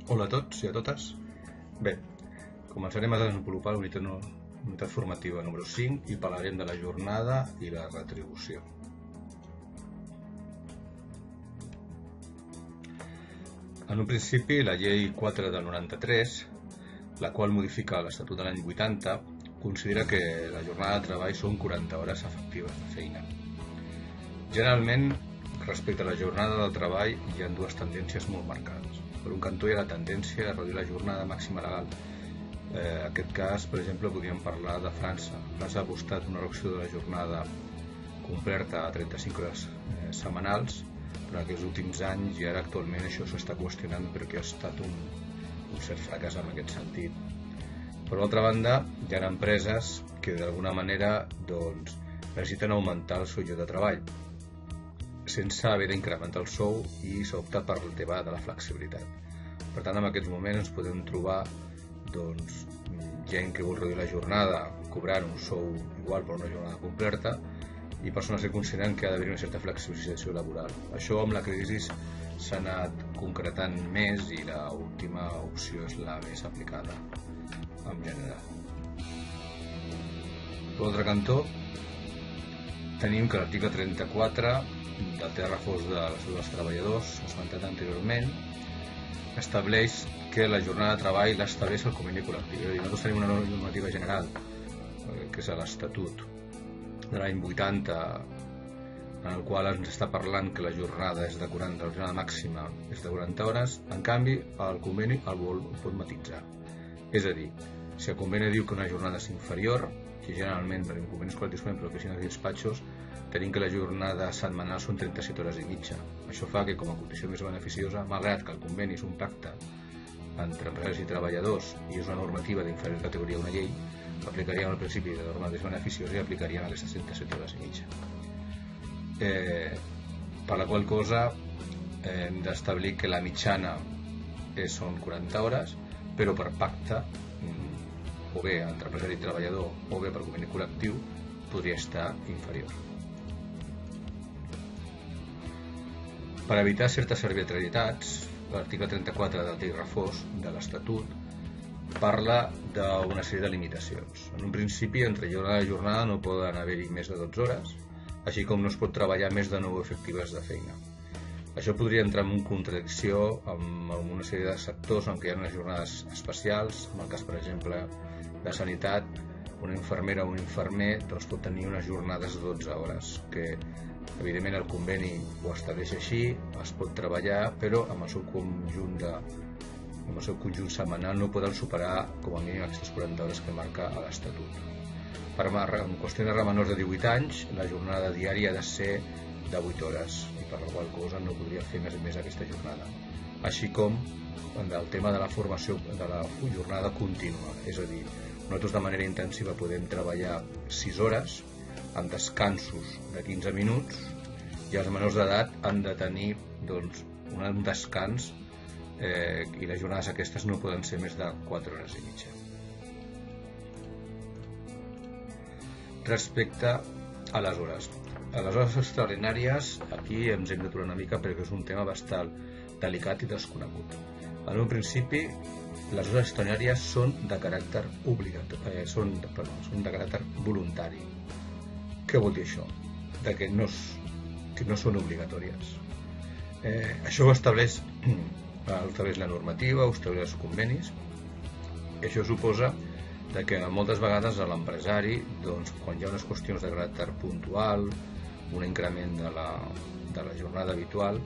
Hola a tots i a totes. Bé, començarem a desenvolupar la unitat formativa número 5 i parlarem de la jornada i la retribució. En un principi, la llei 4 del 93, la qual modifica l'Estatut de l'any 80, considera que la jornada de treball són 40 hores efectives de feina. Generalment, respecte a la jornada del treball, hi ha dues tendències molt marcades. Per un cantó hi ha la tendència a reduir la jornada màxima legal. En aquest cas, per exemple, podríem parlar de França. França ha apostat una reducció de la jornada completa a 35 hores setmanals, però en aquests últims anys i ara actualment això s'està qüestionant perquè ha estat un cert fracàs en aquest sentit. Per altra banda, hi ha empreses que d'alguna manera necessiten augmentar el seu lloc de treball sense haver d'incrementar el sou i s'opta per el tema de la flexibilitat. Per tant, en aquests moments ens podem trobar gent que vol reduir la jornada cobrant un sou igual per una jornada completa i persones que consideren que ha d'haver una certa flexibilització laboral. Això amb la crisi s'ha anat concretant més i l'última opció és la més aplicada en general. Per l'altre cantó, tenim que l'article 34 del text refós de l'Estatut dels Treballadors, esmentat anteriorment, estableix que la jornada de treball l'estableix el conveni col·lectiu. És a dir, nosaltres tenim una normativa general, que és l'Estatut de l'any 80, en el qual ens està parlant que la jornada és de 40, la jornada màxima és de 40 hores, en canvi el conveni el pot matitzar. És a dir, si el conveni diu que una jornada és inferior, que generalment per convenis col·lectius per oficines i despatxos, tenim que la jornada setmanal són 37 hores i mitja. Això fa que com a condició més beneficiosa, malgrat que el conveni és un pacte entre empresaris i treballadors i és una normativa d'inferior categoria a una llei, aplicaríem el principi de norma més beneficiosa i aplicaríem aquestes 37 hores i mitja. Per la qual cosa hem d'establir que la mitjana són 40 hores, però per pacte, o bé entre empresari i treballador o bé per conveni col·lectiu, podria estar inferior. Per evitar certes arbitrarietats, l'article 34 del text refós de l'Estatut parla d'una sèrie de limitacions. En un principi, entre jornada i jornada no poden haver-hi més de 12 hores, així com no es pot treballar més de 9 efectives de feina. Això podria entrar en contradicció amb una sèrie de sectors en què hi ha unes jornades especials, en el cas, per exemple, de sanitat, una infermera o un infermer pot tenir unes jornades de 12 hores, que evidentment el conveni ho estableix així, es pot treballar, però amb el seu conjunt setmanal no poden superar com a mínim aquestes 40 hores que marca l'Estatut. En qüestió de menors de 18 anys, la jornada diària ha de ser de 8 hores, i per la qual cosa no podria fer més aquesta jornada. Així com el tema de la formació de la jornada contínua, és a dir, nosaltres de manera intensiva podem treballar 6 hores amb descansos de 15 minuts i els menors d'edat han de tenir un descans i les jornades aquestes no poden ser més de 4 hores i mitja. Respecte a les hores extraordinàries, aquí ens hem d'aturar una mica perquè és un tema bastant delicat i desconegut. En un principi, les hores extraordinàries són de caràcter són de caràcter voluntari. Què vol dir això? Que no són obligatòries. Això ho estableix la normativa, ho estableix els convenis, i això suposa que moltes vegades a l'empresari, quan hi ha unes qüestions de caràcter puntual, un increment de la jornada habitual,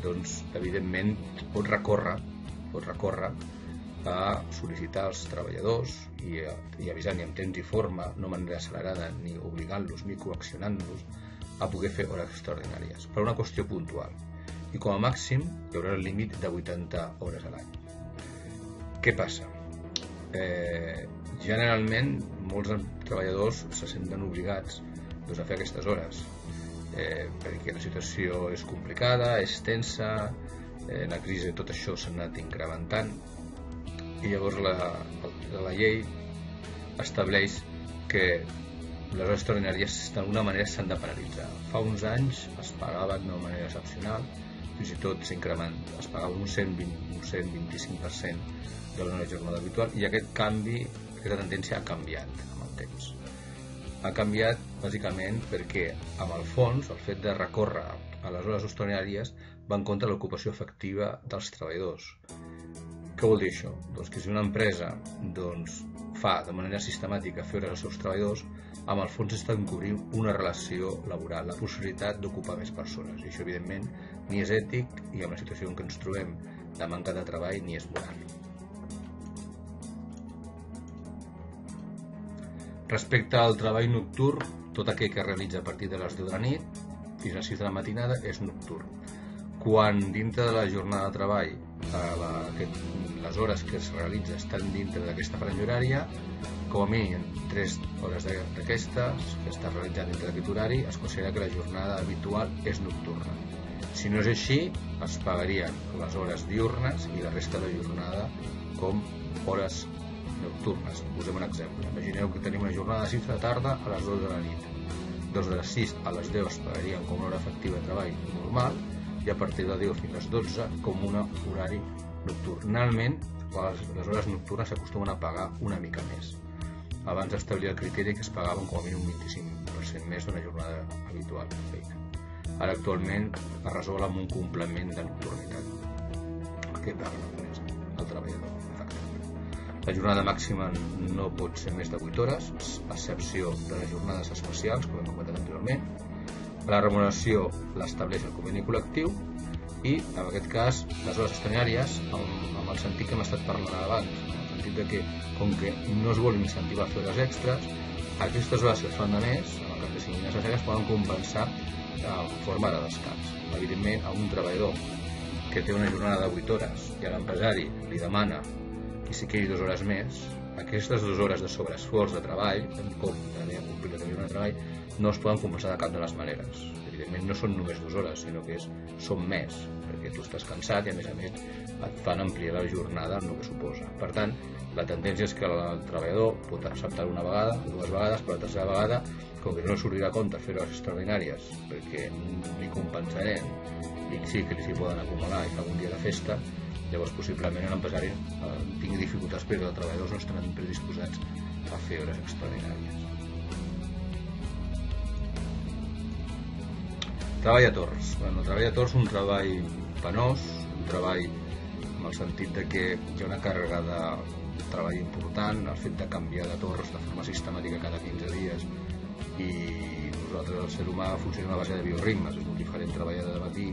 evidentment pot recórrer a sol·licitar als treballadors i avisant-los en temps i forma, no de manera accelerada, ni obligant-los ni coaccionant-los a poder fer hores extraordinàries, per una qüestió puntual. I com a màxim hi haurà el límit de 80 hores a l'any. Què passa? Generalment molts treballadors se senten obligats a fer aquestes hores perquè la situació és complicada, és tensa, en la crisi tot això s'ha anat incrementant i llavors la llei estableix que les hores extraordinàries d'alguna manera s'han de penalitzar. Fa uns anys es pagaven d'una manera excepcional, fins i tot es pagava un 125% de la jornada habitual, i aquesta tendència ha canviat amb el temps. Ha canviat bàsicament perquè, amb el fons, el fet de recórrer a les hores extraordinàries va en contra de l'ocupació efectiva dels treballadors. Què vol dir això? Doncs que si una empresa fa de manera sistemàtica fer hores als seus treballadors, amb el fons està encobrint una relació laboral, la possibilitat d'ocupar més persones. I això, evidentment, ni és ètic, i amb la situació en què ens trobem de manca de treball, ni és moral. Respecte al treball nocturn, tot aquell que es realitza a partir de les 10 de la nit fins a les 6 de la matinada és nocturn. Quan dintre de la jornada de treball les hores que es realitza estan dintre d'aquesta franja horària, com a mínim 3 hores d'aquestes que estan realitzant dintre d'aquest horari, es considera que la jornada habitual és nocturna. Si no és així, es pagarien les hores diürnes i la resta de la jornada com hores nocturnes. Posem un exemple. Imagineu que tenim una jornada de 6 de la tarda a les 12 de la nit. Doncs de les 6 a les 10 es pagarien com una hora efectiva de treball normal, i a partir de 10 fins a les 12 com un horari nocturn. Normalment, les hores nocturnes s'acostumen a pagar una mica més. Abans d'establir el criteri que es pagaven com a mínim un 25% més d'una jornada habitual de feina. Ara actualment es resol amb un complement de nocturnitat que paga l'empresa, el treballador. La jornada màxima no pot ser més de 8 hores, a excepció de les jornades especials, com hem comentat anteriorment. La remuneració l'estableix el conveni col·lectiu i, en aquest cas, les hores extraordinàries, amb el sentit que hem estat parlant abans, en el sentit de que, com que no es vol incentivar a fer hores extres, aquestes hores que es fan de més, en el cas que siguin necessàries, poden compensar en forma de descans. Evidentment, a un treballador que té una jornada de 8 hores i a l'empresari li demana i si quedi 2 hores més, aquestes 2 hores de sobreesforç de treball, en compte de complir la jornada de treball, no es poden compensar de cap de les maneres. Evidentment no són només 2 hores, sinó que són més, perquè tu estàs cansat i a més et fan ampliar la jornada en el que suposa. Per tant, la tendència és que el treballador pot acceptar una vegada o 2 vegades, però la tercera vegada, com que no sortirà a compte fer hores extraordinàries perquè ni compensarem i sí que s'hi poden acumular i fa un dia de festa, llavors possiblement l'empresari tingui dificultats perquè els treballadors no estaran predisposats a fer hores extraordinàries. Treball a torns. El treball a torns és un treball penós, un treball en el sentit que hi ha una càrrega de treball important, el fet de canviar de torns de forma sistemàtica cada 15 dies, i nosaltres, el ser humà, funcionem a base de bioritmes, és molt diferent treballar de matí,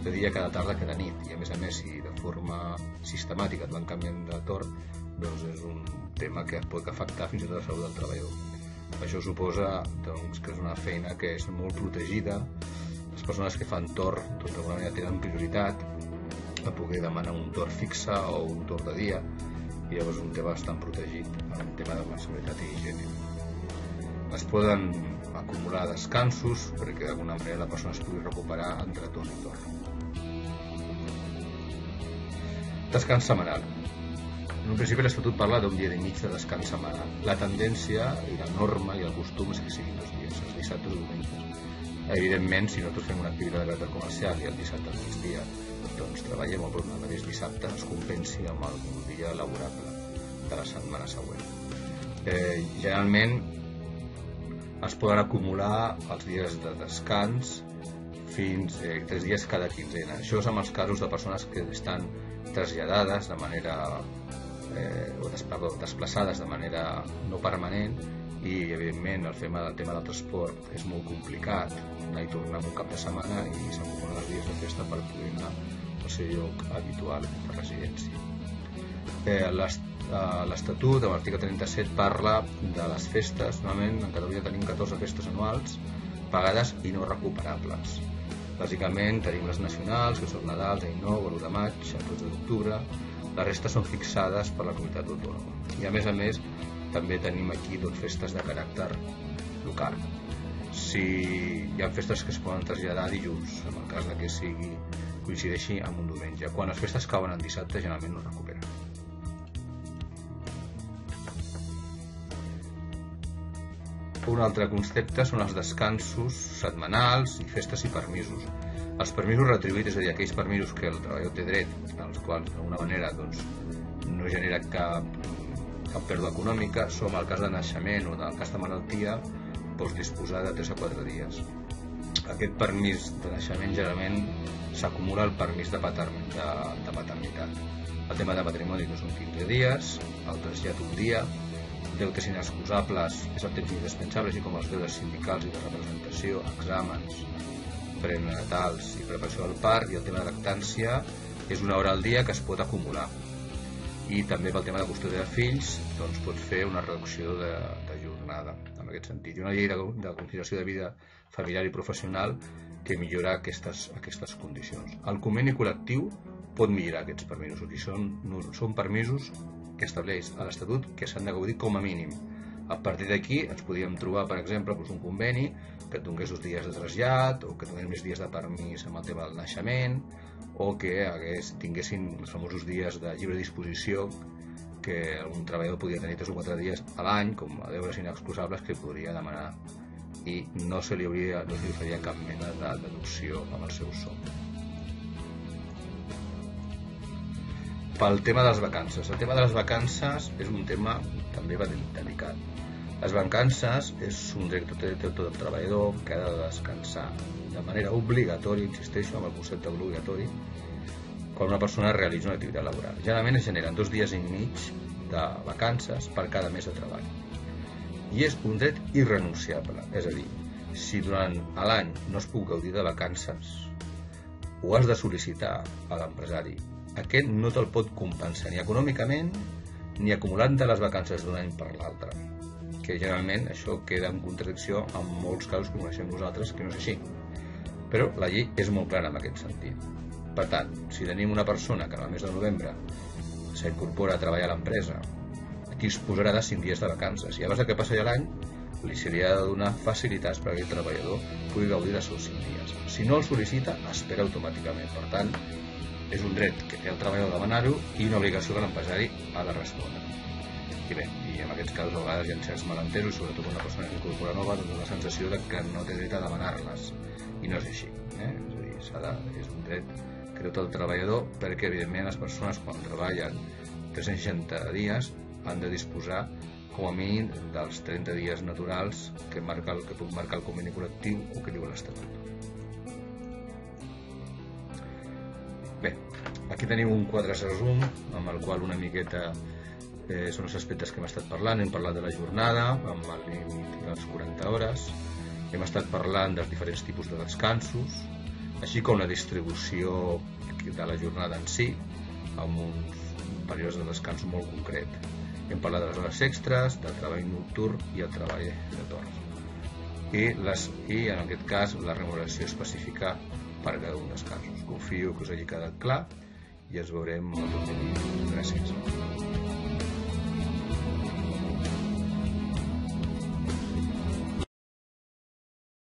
de dia, cada tarda, cada nit, i a més, si de forma sistemàtica et van canviant de torn, doncs és un tema que pot afectar fins i tot la salut del treballador. Això suposa que és una feina que és molt protegida. Les persones que fan torn d'alguna manera tenen prioritat a poder demanar un torn fixe o un torn de dia, i llavors és un tema bastant protegit, el tema de la seguretat i higiene. Es poden acumular descansos perquè d'alguna manera la persona es pugui recuperar entre torn i torn. Descans setmanal. En un principi l'Estatut parla d'un dia i mig de descans setmanal. La tendència i la norma i el costum és que siguin 2 dies, els dissabtes o diumenges. Evidentment, si nosaltres fem una activitat de caràcter comercial i el dissabte al migdia treballem o el mateix dissabte, es compensi amb algun dia laborable de la setmana següent. Generalment es poden acumular els dies de descans fins 3 dies cada quinzena. Això és en els casos de persones que estan traslladades de manera o desplaçades de manera no permanent, i evidentment el tema del transport és molt complicat, anar i tornar en un cap de setmana i s'acumulen els dies de festa per poder anar al seu lloc habitual de residència. L'Estatut, a l'article 37, parla de les festes. Normalment en Catalunya tenim 14 festes anuals pagades i no recuperables. Bàsicament tenim les nacionals, que són Nadal, Any Nou, 1 de maig, el 12 d'octubre. La resta són fixades per la comunitat autònoma. I a més, també tenim aquí festes de caràcter local. Si hi ha festes que es poden traslladar dilluns, en el cas que coincideixi amb un diumenge. Quan les festes cauen en dissabte, generalment no es recuperen. Un altre concepte són els descansos setmanals i festes i permisos. Els permisos retribuïts, és a dir, aquells permisos que el treballador té dret, als quals d'alguna manera no genera cap pèrdua econòmica, som el cas de naixement o del cas de malaltia, pots disposar de 3 a 4 dies. Aquest permís de naixement generalment s'acumula al permís de paternitat. El tema de matrimoni no són 15 dies, el trasllat un dia, deutes inexcusables és el temps indispensable, així com els deures sindicals i de representació, exàmens, prenatals i preparació del part, i el tema de lactància és 1 hora al dia que es pot acumular. I també pel tema de custòdia de fills doncs pots fer una reducció de jornada en aquest sentit. I una llei de conciliació de vida familiar i professional que millora aquestes condicions. El conveni col·lectiu pot millorar aquests permisos, i són permisos que estableix a l'Estatut que s'han de gaudir com a mínim. A partir d'aquí ens podríem trobar, per exemple, un conveni que et donés 2 dies de trasllat, o que et donés més dies de permís amb el tema del naixement, o que tinguessin els famosos dies de lliure disposició que un treballador podia tenir 3 o 4 dies a l'any com a deures inexcusables que podria demanar, i no se li faria cap mena de deducció amb el seu sou. Pel tema de les vacances. El tema de les vacances és un tema també delicat. Les vacances és un dret que té tot el treballador que ha de descansar de manera obligatòria, insisteixo amb el concepte obligatori, quan una persona realitza una activitat laboral. Generalment es generen 2 dies i mig de vacances per cada mes de treball. I és un dret irrenunciable, és a dir, si durant l'any no es puc gaudir de vacances, ho has de sol·licitar a l'empresari. Aquest no te'l pot compensar ni econòmicament ni acumulant de les vacances d'un any per l'altre, que generalment això queda en contradicció en molts casos que coneixem nosaltres que no és així. Però la llei és molt clara en aquest sentit. Per tant, si tenim una persona que en el mes de novembre s'incorpora a treballar a l'empresa, disposarà de 5 dies de vacances, i abans que passi l'any li seria de donar facilitats perquè el treballador pugui gaudir dels seus 5 dies. Si no el sol·licita, espera automàticament. Per tant, és un dret que té el treballador de demanar-ho i una obligació que l'empresari ha de respondre. I bé, i en aquests casos a vegades hi ha certs malentesos, sobretot una persona que incorpora nova, doncs la sensació de que no té dret a demanar-les, i no és així. És a dir, és un dret que té el treballador, perquè evidentment les persones quan treballen 360 dies han de disposar com a mínim dels 30 dies naturals que puc marcar el conveni col·lectiu o que diu l'Estatut. Bé, aquí tenim un quadre resum amb el qual una miqueta són els aspectes que hem estat parlant. Hem parlat de la jornada amb el límit de les 40 hores, hem estat parlant dels diferents tipus de descansos, així com la distribució de la jornada en si amb uns períodes de descans molt concret. Hem parlat de les hores extres, del treball nocturn i el treball de torn, i en aquest cas la remuneració específica per cada un dels casos. Confio que us hagi quedat clar i ens veurem el proper dia. Gràcies.